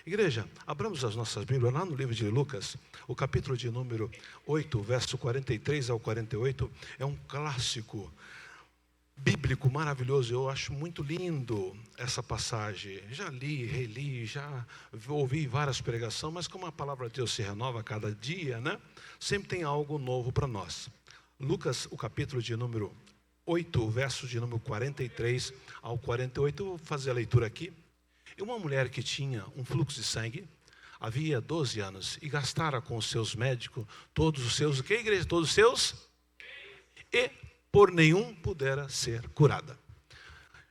Igreja, abramos as nossas Bíblias lá no livro de Lucas, o capítulo de número 8, verso 43 ao 48, é um clássico bíblico maravilhoso. Eu acho muito lindo essa passagem. Já li, reli, já ouvi várias pregações, mas como a palavra de Deus se renova a cada dia, né? Sempre tem algo novo para nós. Lucas, o capítulo de número 8, verso de número 43 ao 48, eu vou fazer a leitura aqui. E uma mulher que tinha um fluxo de sangue, havia 12 anos, e gastara com os seus médicos todos os seus, o que, igreja? Todos os seus? E por nenhum pudera ser curada.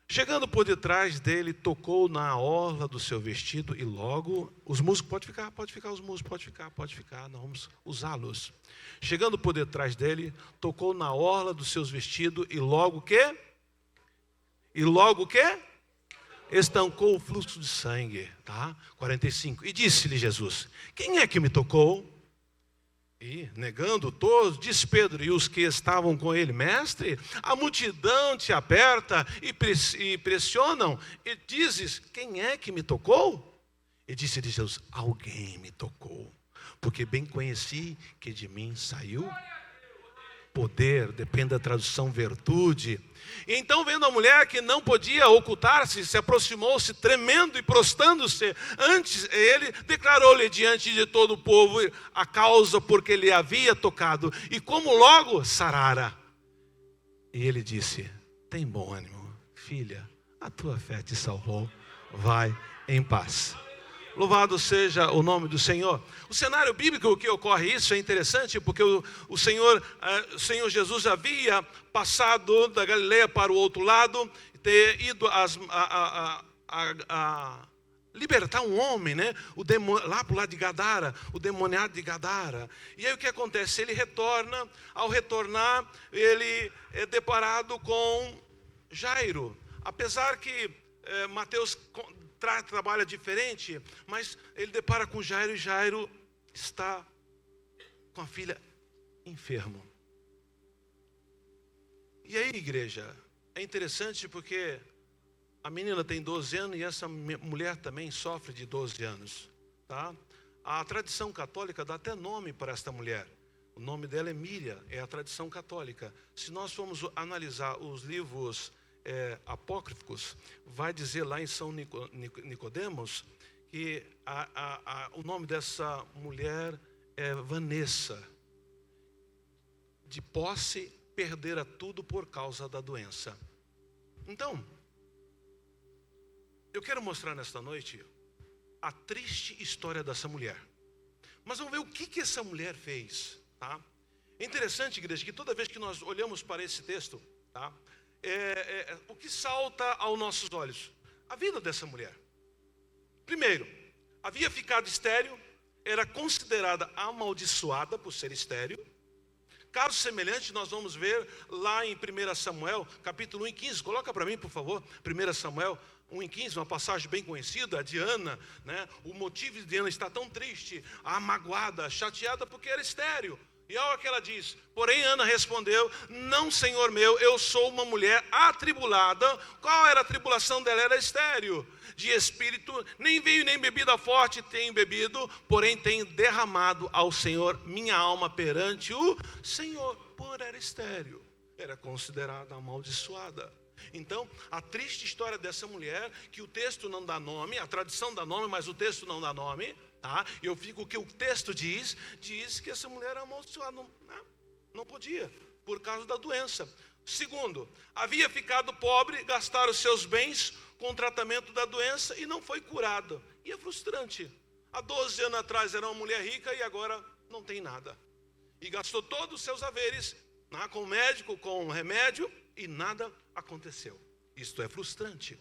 Chegando por detrás dele, tocou na orla do seu vestido, e logo, os músicos, pode ficar os músicos, pode ficar, nós vamos usá-los. Chegando por detrás dele, tocou na orla dos seus vestidos, e logo o quê? Estancou o fluxo de sangue, tá? 45. E disse-lhe Jesus: quem é que me tocou? E, negando todos, disse Pedro e os que estavam com ele: mestre, a multidão te aperta e pressionam, e dizes: quem é que me tocou? E disse-lhe Jesus: alguém me tocou, porque bem conheci que de mim saiu poder. Depende da tradução, virtude. E então, vendo a mulher que não podia ocultar-se, se aproximou-se tremendo e prostrando-se antes ele, declarou-lhe diante de todo o povo a causa porque lhe havia tocado e como logo sarara. E ele disse: tem bom ânimo, filha, a tua fé te salvou, vai em paz. Louvado seja o nome do Senhor. O cenário bíblico que ocorre isso é interessante, porque o Senhor Jesus havia passado da Galileia para o outro lado, ter ido a libertar um homem, né? Lá para o lado de Gadara, o demoniado de Gadara. E aí o que acontece? Ele retorna, ao retornar, ele é deparado com Jairo. Apesar que Mateus trabalha diferente, mas ele depara com Jairo, e Jairo está com a filha enfermo. E aí, igreja, é interessante porque a menina tem 12 anos e essa mulher também sofre de 12 anos, tá? A tradição católica dá até nome para esta mulher. O nome dela é Miriam, é a tradição católica. Se nós formos analisar os livros apócrifos, vai dizer lá em São Nicodemos que o nome dessa mulher é Vanessa. De posse, perdera tudo por causa da doença. Então, eu quero mostrar nesta noite a triste história dessa mulher. Mas vamos ver o que essa mulher fez, tá? É interessante, igreja, que toda vez que nós olhamos para esse texto, tá? O que salta aos nossos olhos? A vida dessa mulher. Primeiro, havia ficado estéril, era considerada amaldiçoada por ser estéril. Caso semelhante nós vamos ver lá em 1 Samuel, capítulo 1 e 15. Coloca para mim, por favor, 1 Samuel 1 e 15, uma passagem bem conhecida. A Diana, né? O motivo de Diana estar tão triste, magoada, chateada, porque era estéril. E olha o que ela diz: porém Ana respondeu: não, senhor meu, eu sou uma mulher atribulada. Qual era a tribulação dela? Era estéril de espírito, nem vinho nem bebida forte tenho bebido, porém tenho derramado ao Senhor minha alma perante o Senhor. Por era estéril, era considerada amaldiçoada. Então, a triste história dessa mulher, que o texto não dá nome, a tradição dá nome, mas o texto não dá nome, tá? Eu fico o que o texto diz que essa mulher era amaldiçoada, não podia, por causa da doença. Segundo, havia ficado pobre, gastaram os seus bens com o tratamento da doença e não foi curada. E é frustrante. Há 12 anos atrás era uma mulher rica e agora não tem nada. E gastou todos os seus haveres, com médico, com remédio, e nada aconteceu. Isto é frustrante.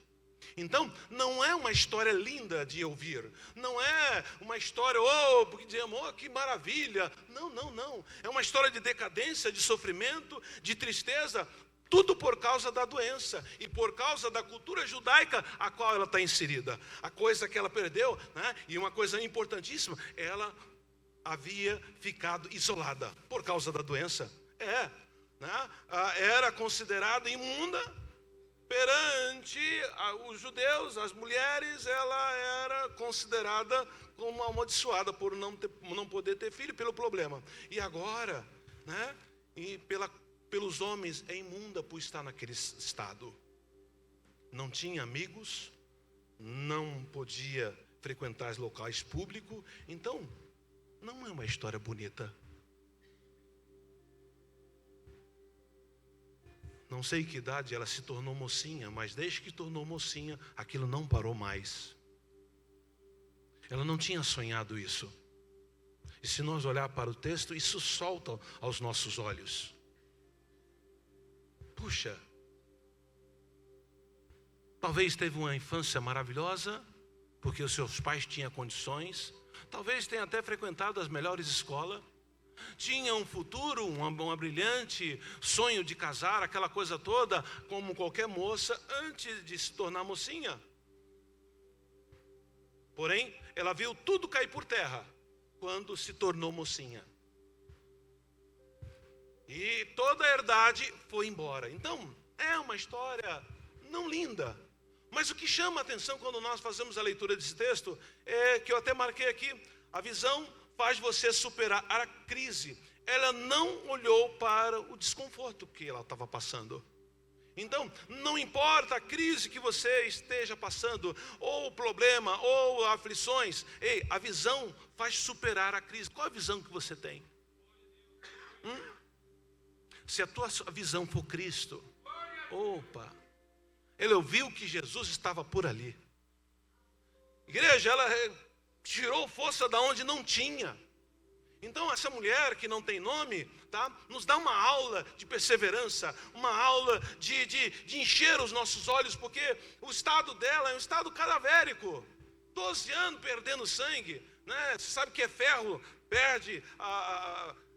Então, não é uma história linda de ouvir. Não é uma história, porque dizemos, que maravilha. Não. É uma história de decadência, de sofrimento, de tristeza. Tudo por causa da doença e por causa da cultura judaica a qual ela está inserida. A coisa que ela perdeu, né? E uma coisa importantíssima, ela havia ficado isolada por causa da doença. Né? Era considerada imunda perante os judeus, as mulheres, ela era considerada como amaldiçoada por não poder ter filho pelo problema. E agora, né? E pelos homens é imunda por estar naquele estado. Não tinha amigos, não podia frequentar os locais públicos. Então, não é uma história bonita. Não sei que idade ela se tornou mocinha, mas desde que tornou mocinha, aquilo não parou mais. Ela não tinha sonhado isso. E se nós olhar para o texto, isso salta aos nossos olhos. Puxa, talvez teve uma infância maravilhosa, porque os seus pais tinham condições. Talvez tenha até frequentado as melhores escolas. Tinha um futuro, uma brilhante sonho de casar, aquela coisa toda, como qualquer moça, antes de se tornar mocinha. Porém, ela viu tudo cair por terra, quando se tornou mocinha. E toda a herdade foi embora. Então, é uma história não linda. Mas o que chama a atenção quando nós fazemos a leitura desse texto, é que eu até marquei aqui, a visão faz você superar a crise. Ela não olhou para o desconforto que ela estava passando. Então, não importa a crise que você esteja passando, ou o problema, ou aflições, a visão faz superar a crise. Qual a visão que você tem? Se a tua visão for Cristo, ele ouviu que Jesus estava por ali. Igreja, ela tirou força da onde não tinha. Então essa mulher que não tem nome, tá, nos dá uma aula de perseverança, uma aula de encher os nossos olhos, porque o estado dela é um estado cadavérico. 12 anos perdendo sangue, né? Você sabe que é ferro, perde,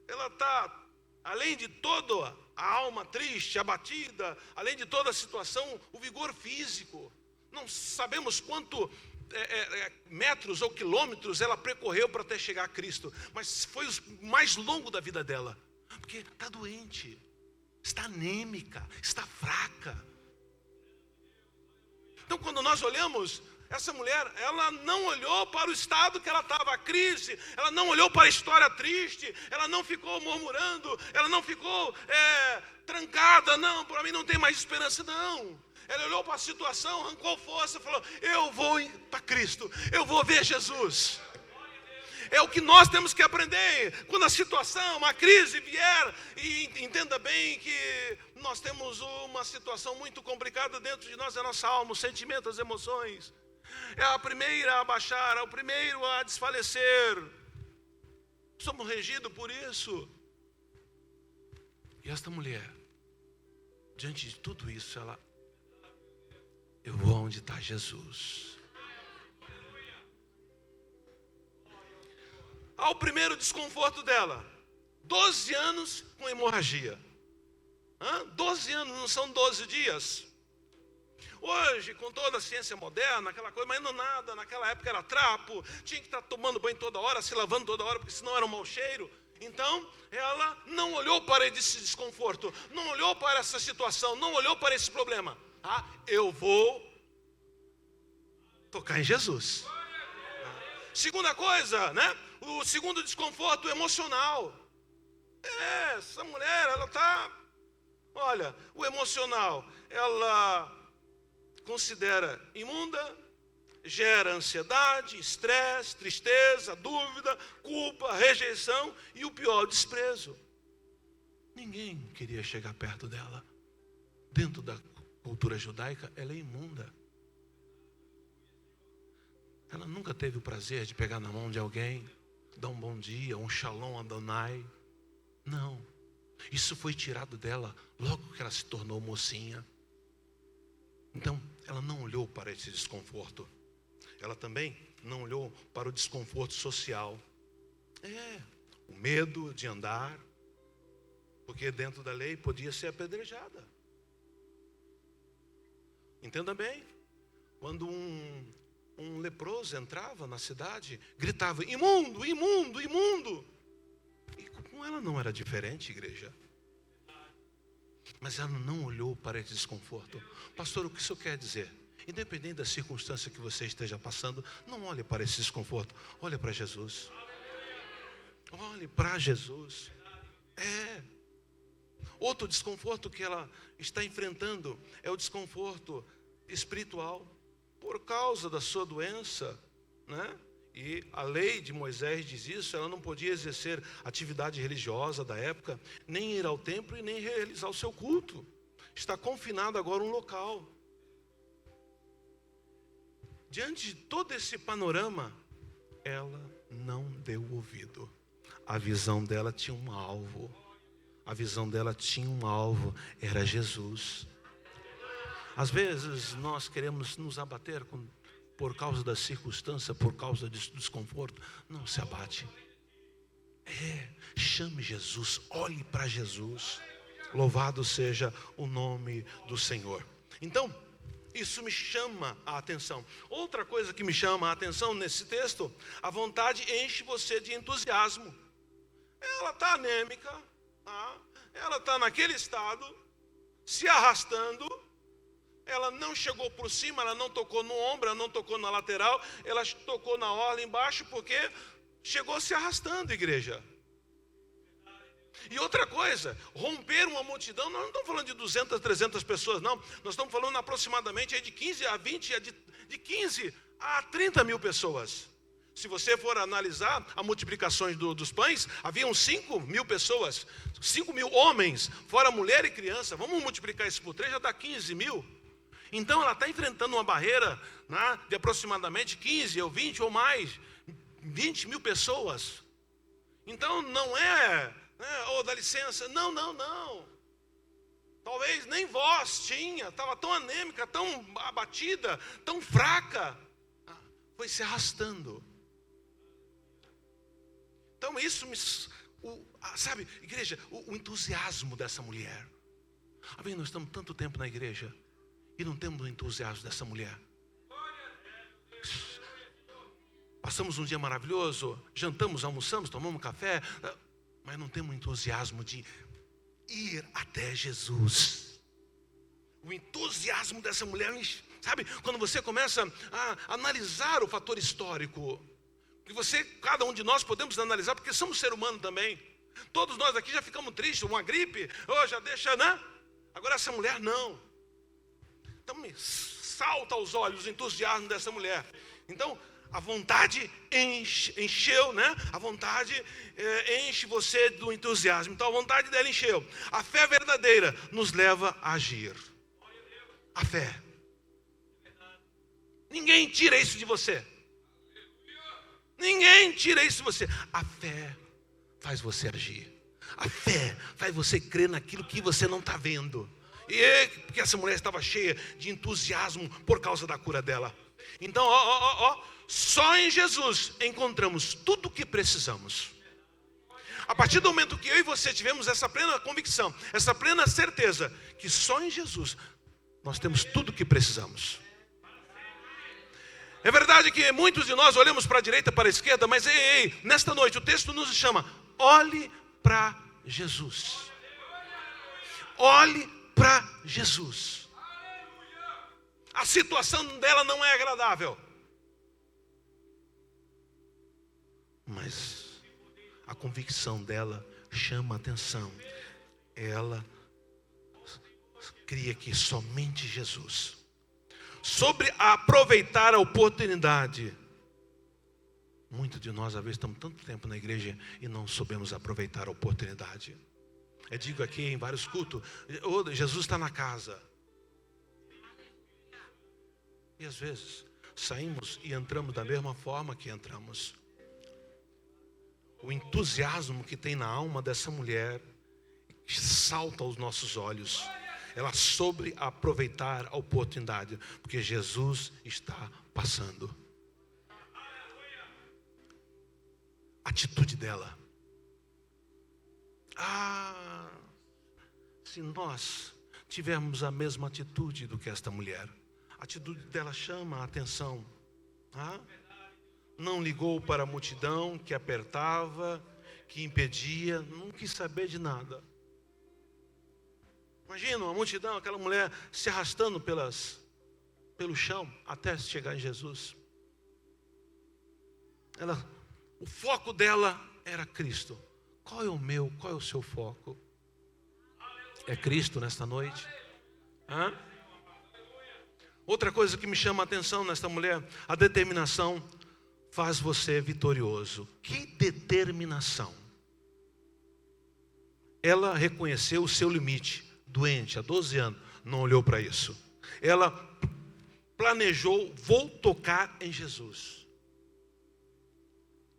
ela está, além de toda a alma triste, abatida, além de toda a situação, o vigor físico. Não sabemos quanto metros ou quilômetros ela percorreu para até chegar a Cristo, mas foi o mais longo da vida dela, porque está doente, está anêmica, está fraca. Então quando nós olhamos, essa mulher, ela não olhou para o estado que ela estava, a crise, ela não olhou para a história triste, ela não ficou murmurando, ela não ficou trancada, não, para mim não tem mais esperança, não. Ela olhou para a situação, arrancou força e falou: eu vou para Cristo, eu vou ver Jesus. É o que nós temos que aprender. Quando a situação, a crise vier, e entenda bem que nós temos uma situação muito complicada dentro de nós, a nossa alma, os sentimentos, as emoções. É a primeira a baixar, é o primeiro a desfalecer. Somos regidos por isso. E esta mulher, diante de tudo isso, eu vou onde está Jesus. Ao primeiro desconforto dela, 12 anos com hemorragia. 12 anos, não são 12 dias. Hoje, com toda a ciência moderna, aquela coisa, mas não nada, naquela época era trapo, tinha que estar tomando banho toda hora, se lavando toda hora, porque senão era um mau cheiro. Então, ela não olhou para esse desconforto, não olhou para essa situação, não olhou para esse problema. Eu vou tocar em Jesus. Segunda coisa, né? O segundo desconforto emocional. Essa mulher, ela está... Olha, o emocional, ela considera imunda, gera ansiedade, estresse, tristeza, dúvida, culpa, rejeição e o pior, o desprezo. Ninguém queria chegar perto dela. Dentro da cultura judaica, ela é imunda. Ela nunca teve o prazer de pegar na mão de alguém, dar um bom dia, um shalom Adonai. Não. Isso foi tirado dela logo que ela se tornou mocinha. Então, ela não olhou para esse desconforto. Ela também não olhou para o desconforto social. O medo de andar, porque dentro da lei podia ser apedrejada. Entenda bem, quando um leproso entrava na cidade, gritava: imundo, imundo, imundo. E com ela não era diferente, igreja. Mas ela não olhou para esse desconforto. Pastor, o que isso quer dizer? Independente da circunstância que você esteja passando, não olhe para esse desconforto. Olhe para Jesus. Olhe para Jesus. Outro desconforto que ela está enfrentando é o desconforto espiritual. Por causa da sua doença, né? E a lei de Moisés diz isso, ela não podia exercer atividade religiosa da época, nem ir ao templo e nem realizar o seu culto. Está confinado agora a um local. Diante de todo esse panorama, ela não deu ouvido. A visão dela tinha um alvo. A visão dela tinha um alvo, era Jesus. Às vezes nós queremos nos abater por causa da circunstância, por causa do desconforto. Não se abate. Chame Jesus, olhe para Jesus. Louvado seja o nome do Senhor. Então, isso me chama a atenção. Outra coisa que me chama a atenção nesse texto, a vontade enche você de entusiasmo. Ela está anêmica, tá? Ela está naquele estado, se arrastando. Ela não chegou por cima, ela não tocou no ombro, ela não tocou na lateral, ela tocou na orla embaixo, porque chegou se arrastando, igreja. E outra coisa, romper uma multidão, nós não estamos falando de 200, 300 pessoas, não. Nós estamos falando aproximadamente de 15 a 20, de 15 a 30 mil pessoas. Se você for analisar as multiplicações dos pães, haviam 5 mil pessoas, 5 mil homens, fora mulher e criança. Vamos multiplicar isso por 3, já dá 15 mil. Então ela está enfrentando uma barreira, né, de aproximadamente 15 ou 20 ou mais, 20 mil pessoas. Então não é, dá licença, não. Talvez nem voz tinha, estava tão anêmica, tão abatida, tão fraca. Foi se arrastando. Então isso sabe, igreja, o entusiasmo dessa mulher. Amém, nós estamos tanto tempo na igreja e não temos o entusiasmo dessa mulher. Passamos um dia maravilhoso, jantamos, almoçamos, tomamos café, mas não temos o entusiasmo de ir até Jesus. O entusiasmo dessa mulher, sabe, quando você começa a analisar o fator histórico, que cada um de nós podemos analisar, porque somos ser humano também. Todos nós aqui já ficamos tristes, uma gripe, já deixa, né? Agora essa mulher não. Então me salta aos olhos o entusiasmo dessa mulher. Então a vontade encheu, né? A vontade enche você do entusiasmo. Então a vontade dela encheu. A fé verdadeira nos leva a agir. A fé. Ninguém tira isso de você. Ninguém tira isso de você. A fé faz você agir. A fé faz você crer naquilo que você não está vendo. E porque essa mulher estava cheia de entusiasmo por causa da cura dela. Então, só em Jesus encontramos tudo o que precisamos. A partir do momento que eu e você tivemos essa plena convicção, essa plena certeza que só em Jesus nós temos tudo o que precisamos. É verdade que muitos de nós olhamos para a direita, para a esquerda, mas nesta noite o texto nos chama: olhe para Jesus. Olhe para Jesus. A situação dela não é agradável, mas a convicção dela chama a atenção. Ela cria que somente Jesus. Sobre aproveitar a oportunidade. Muitos de nós, às vezes, estamos tanto tempo na igreja e não soubemos aproveitar a oportunidade. Eu digo aqui em vários cultos, Jesus está na casa. E às vezes, saímos e entramos da mesma forma que entramos. O entusiasmo que tem na alma dessa mulher salta aos nossos olhos. Ela soube aproveitar a oportunidade, porque Jesus está passando. Atitude dela. Se nós tivermos a mesma atitude do que esta mulher, a atitude dela chama a atenção. Não ligou para a multidão que apertava, que impedia, não quis saber de nada. Imagina uma multidão, aquela mulher se arrastando pelo chão até chegar em Jesus. O foco dela era Cristo. Qual é o meu, qual é o seu foco? É Cristo nesta noite? Hã? Outra coisa que me chama a atenção nesta mulher, a determinação faz você vitorioso. Que determinação! Ela reconheceu o seu limite, doente há 12 anos, não olhou para isso. Ela planejou, vou tocar em Jesus.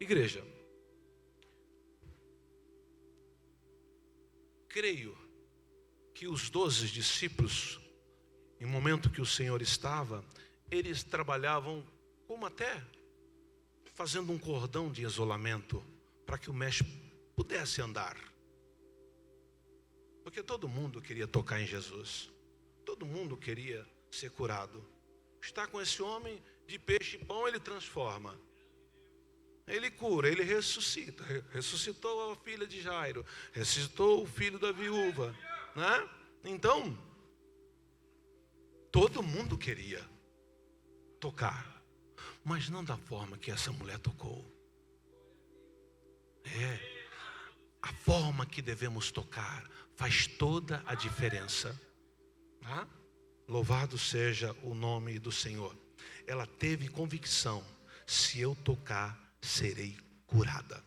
Igreja, creio que os 12 discípulos, em momento que o Senhor estava, eles trabalhavam como até fazendo um cordão de isolamento para que o mestre pudesse andar. Porque todo mundo queria tocar em Jesus. Todo mundo queria ser curado. Está com esse homem de peixe e pão, ele transforma. Ele cura, ele ressuscita. Ressuscitou a filha de Jairo. Ressuscitou o filho da viúva. Né? Então, todo mundo queria tocar. Mas não da forma que essa mulher tocou. A forma que devemos tocar faz toda a diferença. Tá? Louvado seja o nome do Senhor. Ela teve convicção: se eu tocar, serei curada.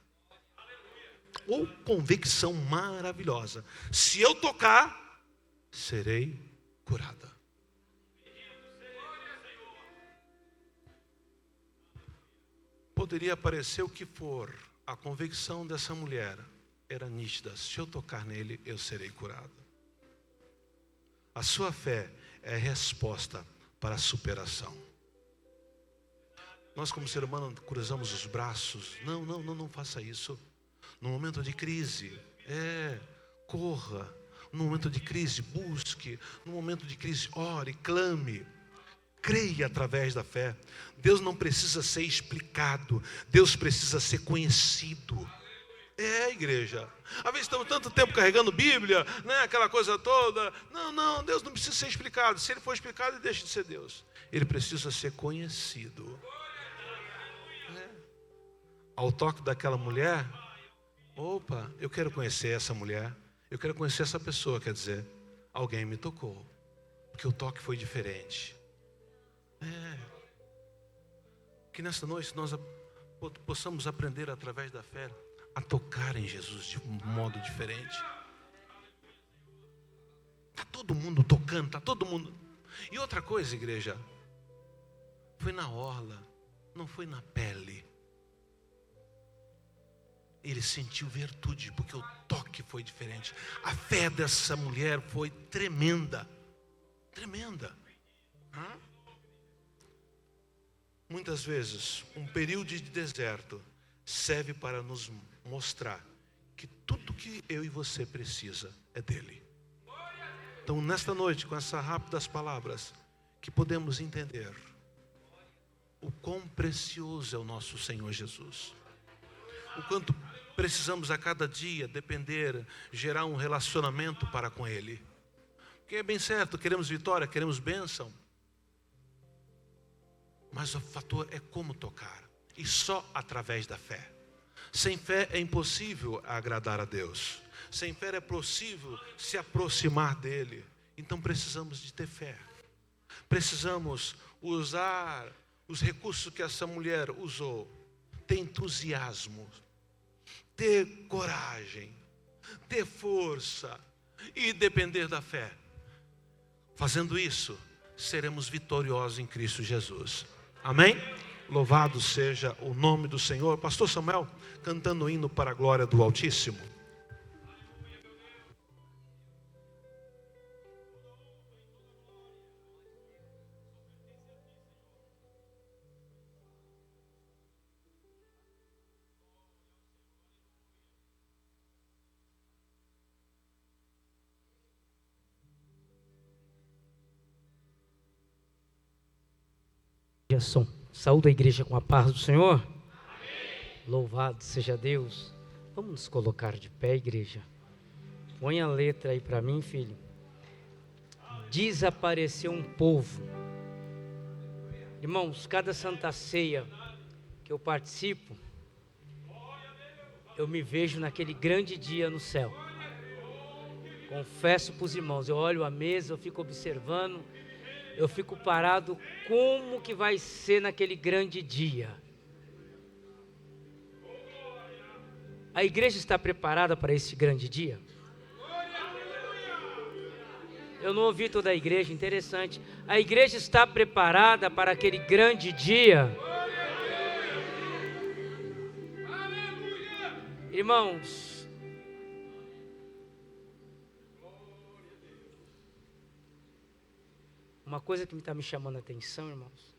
Ou convicção maravilhosa: se eu tocar, serei curada. Poderia parecer o que for, a convicção dessa mulher era nítida: se eu tocar nele, eu serei curado. A sua fé é a resposta para a superação. Nós, como ser humano, cruzamos os braços. Não faça isso. No momento de crise, corra. No momento de crise, busque. No momento de crise, ore, clame. Creia através da fé. Deus não precisa ser explicado. Deus precisa ser conhecido. Igreja. Às vezes estamos tanto tempo carregando Bíblia, né, aquela coisa toda. Não, Deus não precisa ser explicado. Se Ele for explicado, Ele deixa de ser Deus. Ele precisa ser conhecido. Ao toque daquela mulher, opa, eu quero conhecer essa mulher. Eu quero conhecer essa pessoa, quer dizer, alguém me tocou. Porque o toque foi diferente. Que nessa noite nós possamos aprender através da fé a tocar em Jesus de um modo diferente. Está todo mundo tocando, está todo mundo. E outra coisa, igreja, foi na orla, não foi na pele. Ele sentiu virtude, porque o toque foi diferente. A fé dessa mulher foi tremenda. Tremenda. Muitas vezes, um período de deserto serve para nos mostrar que tudo que eu e você precisa é dele. Então, nesta noite, com essas rápidas palavras, que podemos entender o quão precioso é o nosso Senhor Jesus. O quanto precisamos a cada dia depender, gerar um relacionamento para com Ele. Porque é bem certo, queremos vitória, queremos bênção. Mas o fator é como tocar. E só através da fé. Sem fé é impossível agradar a Deus. Sem fé é possível se aproximar dEle. Então precisamos de ter fé. Precisamos usar os recursos que essa mulher usou. Ter entusiasmo. Ter coragem. Ter força. E depender da fé. Fazendo isso, seremos vitoriosos em Cristo Jesus. Amém? Louvado seja o nome do Senhor. Pastor Samuel, cantando o hino para a glória do Altíssimo. Saúde a igreja com a paz do Senhor. Amém. Louvado seja Deus. Vamos nos colocar de pé, igreja. Põe a letra aí para mim, filho. desapareceu um povo. Irmãos, cada Santa Ceia que eu participo, eu me vejo naquele grande dia no céu. Confesso para os irmãos, eu olho a mesa, eu fico observando, eu fico parado, como que vai ser naquele grande dia? A igreja está preparada para esse grande dia? Eu não ouvi toda a igreja, interessante. A igreja está preparada para aquele grande dia? Irmãos, uma coisa que está me chamando a atenção, irmãos,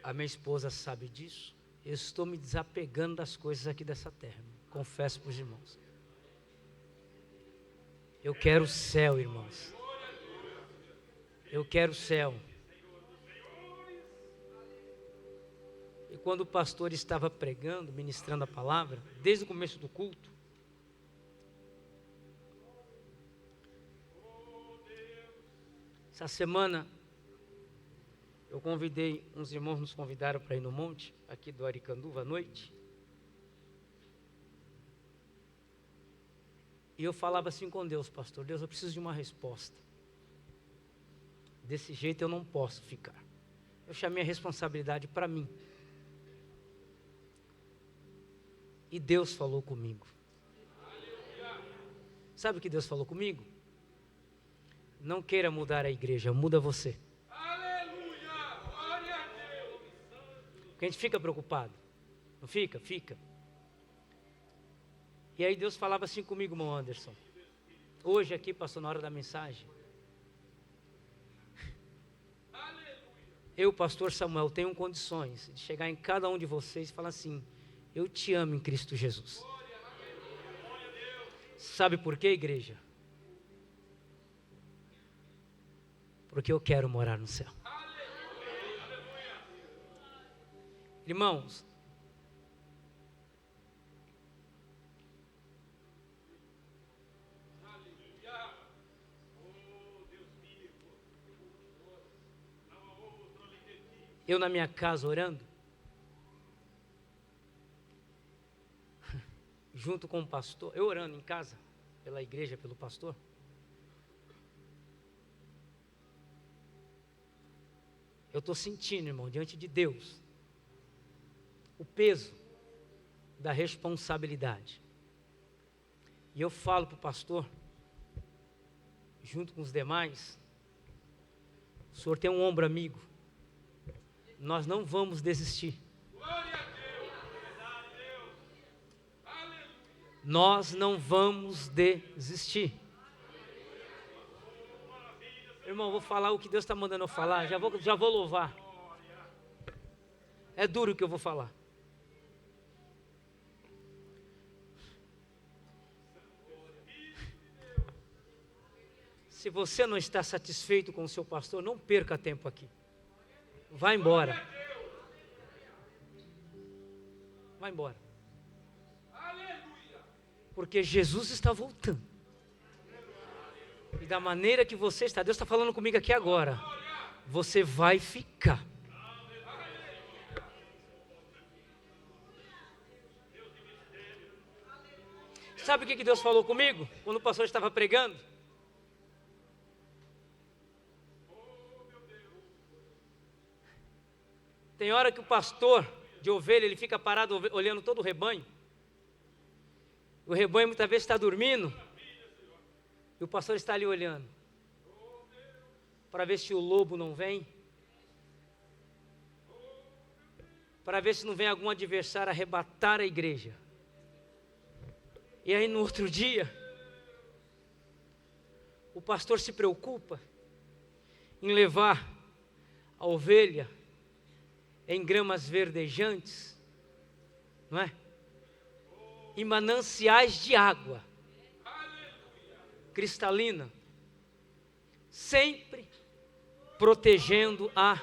a minha esposa sabe disso, eu estou me desapegando das coisas aqui dessa terra, confesso para os irmãos. Eu quero o céu, irmãos. Eu quero o céu. E quando o pastor estava pregando, ministrando a palavra, desde o começo do culto, essa semana, eu convidei, uns irmãos nos convidaram para ir no monte, aqui do Aricanduva, à noite. E eu falava assim com Deus, pastor, Deus, eu preciso de uma resposta. Desse jeito eu não posso ficar. Eu chamei a responsabilidade para mim. E Deus falou comigo. Sabe o que Deus falou comigo? Não queira mudar a igreja, muda você. Porque a gente fica preocupado. Não fica? Fica. E aí Deus falava assim comigo, irmão Anderson. Hoje aqui, pastor, na hora da mensagem. Eu, pastor Samuel, tenho condições de chegar em cada um de vocês e falar assim: eu te amo em Cristo Jesus. Sabe por quê, igreja? Porque eu quero morar no céu. Irmãos, eu na minha casa orando, junto com o pastor, eu orando em casa, pela igreja, pelo pastor, eu estou sentindo, irmão, diante de Deus, o peso da responsabilidade. E eu falo para o pastor, junto com os demais, o senhor tem um ombro amigo, nós não vamos desistir. Nós não vamos desistir. Irmão, vou falar o que Deus está mandando eu falar, já vou louvar. É duro o que eu vou falar. Se você não está satisfeito com o seu pastor, não perca tempo aqui. Vá embora. Vá embora. Porque Jesus está voltando. E da maneira que você está, Deus está falando comigo aqui agora. Você vai ficar. Sabe o que Deus falou comigo? Quando o pastor estava pregando? Tem hora que o pastor de ovelha, ele fica parado olhando todo o rebanho. O rebanho muitas vezes está dormindo. E o pastor está ali olhando. Para ver se o lobo não vem. Para ver se não vem algum adversário arrebatar a igreja. E aí no outro dia, o pastor se preocupa em levar a ovelha em gramas verdejantes, não é? Em mananciais de água cristalina, sempre protegendo a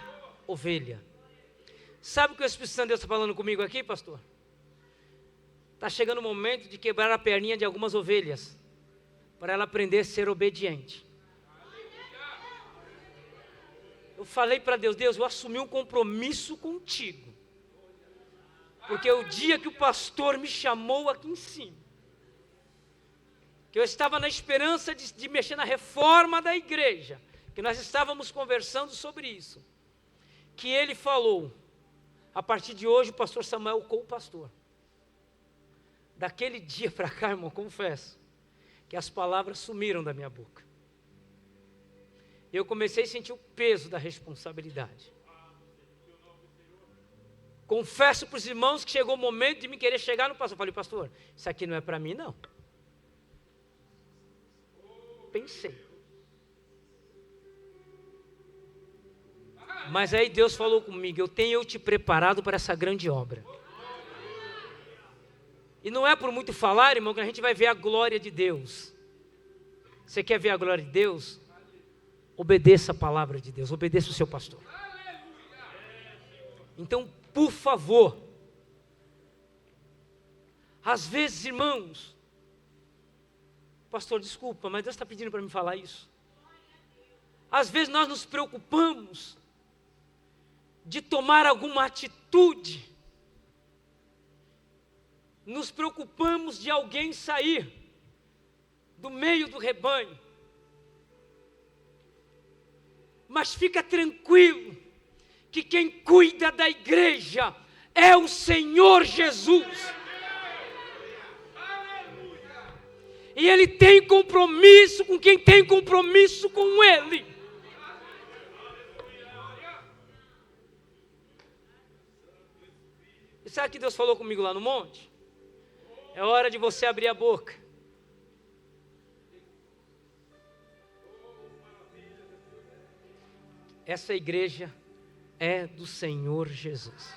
ovelha. Sabe o que o Espírito Santo de Deus está falando comigo aqui, pastor? Está chegando o momento de quebrar a perninha de algumas ovelhas. para ela aprender a ser obediente. Eu falei para Deus, Deus, eu assumi um compromisso contigo. Porque o dia que o pastor me chamou aqui em cima, que eu estava na esperança de mexer na reforma da igreja, que nós estávamos conversando sobre isso, que ele falou, a partir de hoje o pastor Samuel co-pastor. Daquele dia para cá, irmão, confesso, que as palavras sumiram da minha boca. Eu comecei a sentir o peso da responsabilidade. Confesso para os irmãos que chegou o momento de me querer chegar no pastor. Eu falei, pastor, isso aqui não é para mim, não. Pensei. Mas aí Deus falou comigo, eu tenho te preparado para essa grande obra. E não é por muito falar, irmão, que a gente vai ver a glória de Deus. Você quer ver a glória de Deus? Obedeça a palavra de Deus, obedeça o seu pastor. Então, por favor, às vezes, irmãos, pastor, desculpa, mas Deus está pedindo para me falar isso. Às vezes nós nos preocupamos de tomar alguma atitude, nos preocupamos de alguém sair do meio do rebanho, mas fica tranquilo, que quem cuida da igreja é o Senhor Jesus. E Ele tem compromisso com quem tem compromisso com Ele. E sabe o que Deus falou comigo lá no monte? É hora de você abrir a boca. Essa igreja é do Senhor Jesus.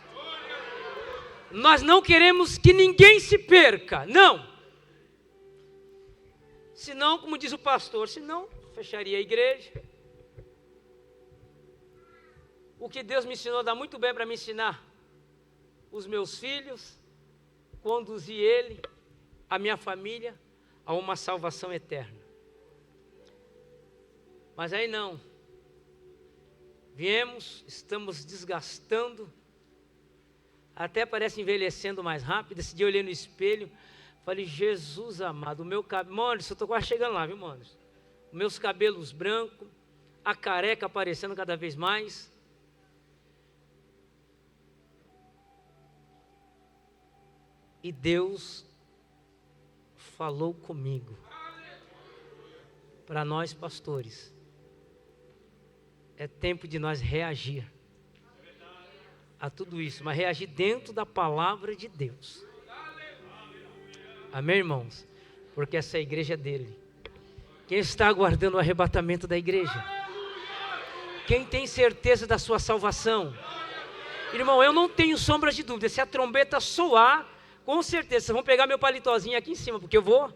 Nós não queremos que ninguém se perca, não. Senão, como diz o pastor, senão fecharia a igreja. O que Deus me ensinou dá muito bem para me ensinar os meus filhos, conduzir ele, a minha família, a uma salvação eterna. Mas aí não. Viemos, estamos desgastando, até parece envelhecendo mais rápido. Esse dia eu olhei no espelho, falei, Jesus amado, o meu cabelo, mano, eu estou quase chegando lá, viu, mano? Meus cabelos brancos, a careca aparecendo cada vez mais. E Deus falou comigo, para nós pastores, é tempo de nós reagir a tudo isso, mas reagir dentro da palavra de Deus. Amém, irmãos? Porque essa igreja é dele. Quem está aguardando o arrebatamento da igreja? Quem tem certeza da sua salvação? Irmão, eu não tenho sombras de dúvida, se a trombeta soar, com certeza, vocês vão pegar meu palitozinho aqui em cima, porque eu vou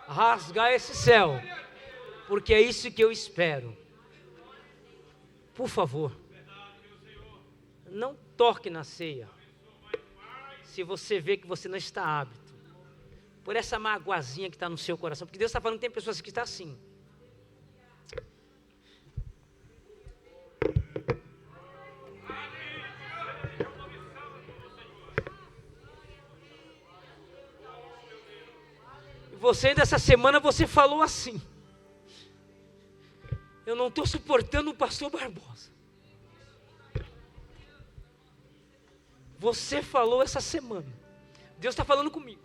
rasgar esse céu, porque é isso que eu espero. Por favor, não toque na ceia, se você vê que você não está apto, por essa magoazinha que está no seu coração, porque Deus está falando que tem pessoas que estão assim. Você, dessa semana, você falou assim, eu não estou suportando o pastor Barbosa. Você falou essa semana, Deus está falando comigo,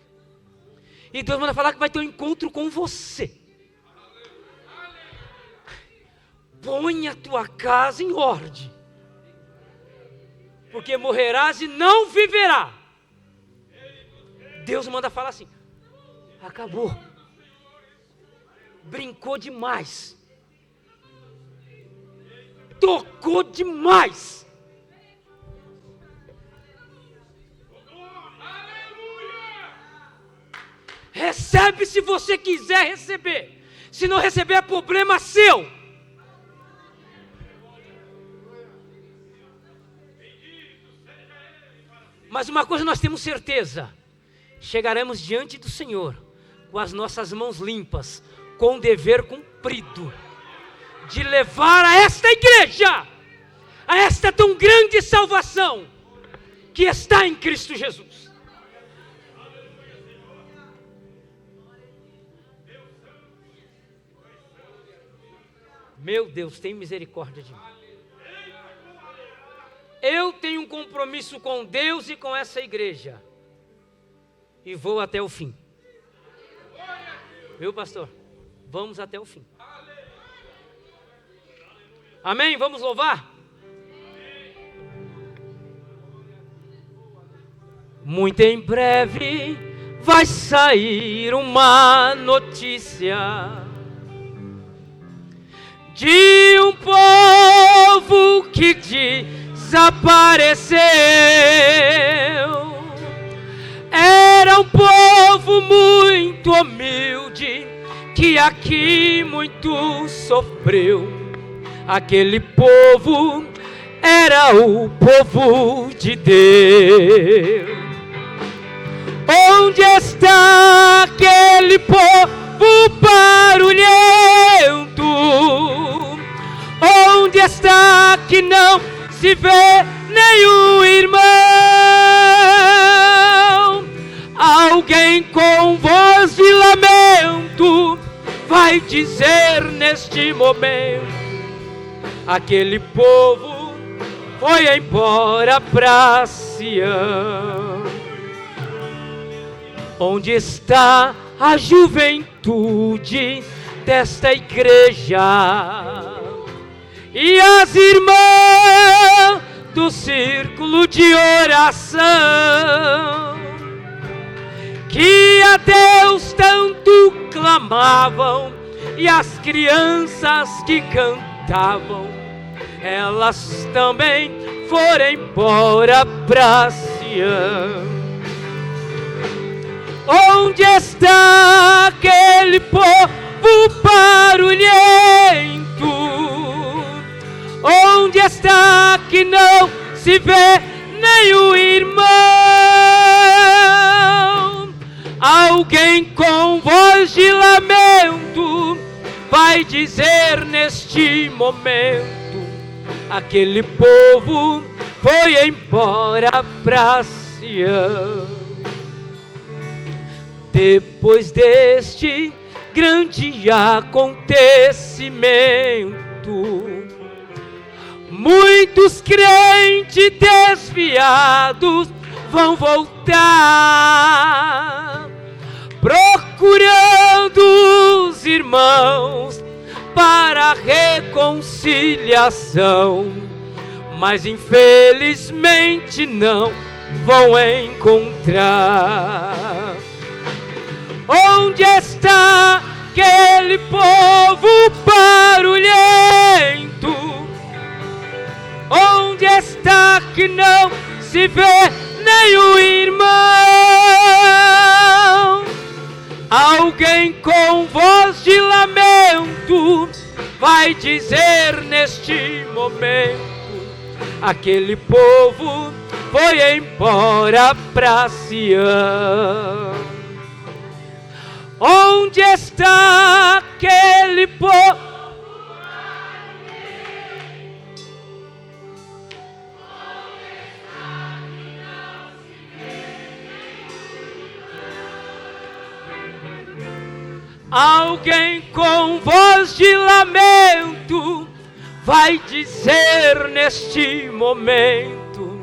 e Deus manda falar que vai ter um encontro com você. Põe a tua casa em ordem, porque morrerás e não viverá. Deus manda falar assim, acabou, brincou demais, tocou demais. Recebe se você quiser receber, se não receber é problema seu. Mas uma coisa nós temos certeza, chegaremos diante do Senhor com as nossas mãos limpas, com o dever cumprido de levar a esta igreja a esta tão grande salvação que está em Cristo Jesus. Meu Deus, tem misericórdia de mim. Eu tenho um compromisso com Deus e com essa igreja. E vou até o fim. Viu, pastor? Vamos até o fim. Amém? Vamos louvar? Muito em breve vai sair uma notícia de um povo que desapareceu. Era um povo muito humilde, que aqui muito sofreu. Aquele povo era o povo de Deus. Onde está aquele povo barulhento? Onde está que não se vê nenhum irmão? Alguém com voz de lamento vai dizer neste momento: aquele povo foi embora pra Sião. Onde está a juventude desta igreja e as irmãs do círculo de oração, que a Deus tanto clamavam, e as crianças que cantavam, elas também foram embora pra Sião. Onde está aquele povo barulhento? Onde está que não se vê nenhum irmão? Alguém com voz de lamento vai dizer neste momento: aquele povo foi embora pra Sião. Depois deste grande acontecimento, muitos crentes desviados vão voltar, procurando os irmãos para a reconciliação, mas infelizmente não vão encontrar. Onde está aquele povo barulhento? Onde está que não se vê nenhum irmão? Alguém com voz de lamento vai dizer neste momento: aquele povo foi embora pra Sião. Onde está aquele povo? Alguém com voz de lamento vai dizer neste momento: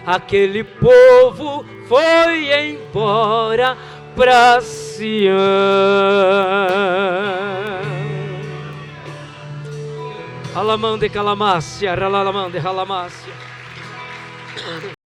aquele povo foi embora pra Sião. Alamande calamácia, ralalamande ralamácia.